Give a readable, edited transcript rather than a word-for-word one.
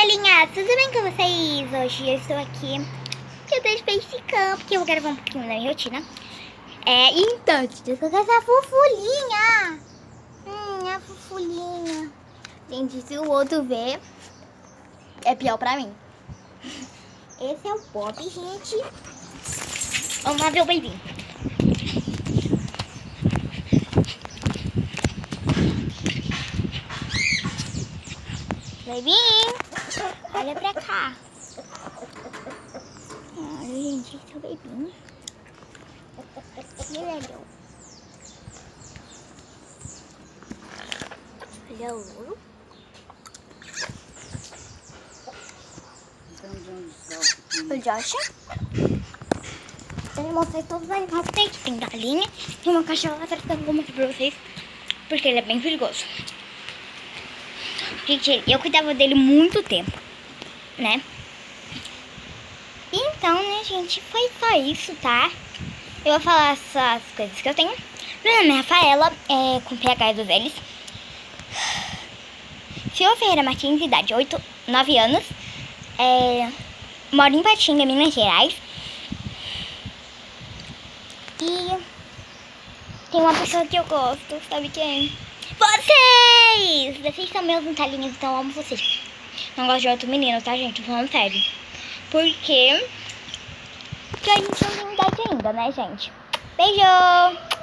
Telinha, tudo bem com vocês? Hoje eu estou aqui, eu tô de facecam, porque eu vou gravar um pouquinho da minha rotina. Então, deixa eu colocar essa fofulinha. A fofulinha. Gente, se o outro ver, é pior pra mim. Esse é o Pop, gente. Vamos lá ver o baby. Bebinho, olha pra cá. Olha, gente, esse é o bebinho. Que legal. Olha o ouro. O Josh. Ele mostrei todos os animais que tem. Tem galinha e uma cachorra lá atrás que eu vou mostrar pra vocês. Porque ele é bem perigoso. Gente, eu cuidava dele muito tempo, né? Então, né, gente, foi só isso, tá? Eu vou falar essas coisas que eu tenho. Meu nome é Rafaela, com PH dos L's. Silva Ferreira Martins, idade 9 anos. Moro em Patinga, Minas Gerais. E tem uma pessoa que eu gosto, sabe quem? Vocês! Vocês são meus Nutalinhos, então eu amo vocês. Não gosto de outro menino, tá, gente? Tô falando sério. Porque a gente não tem idade ainda, né, gente? Beijo!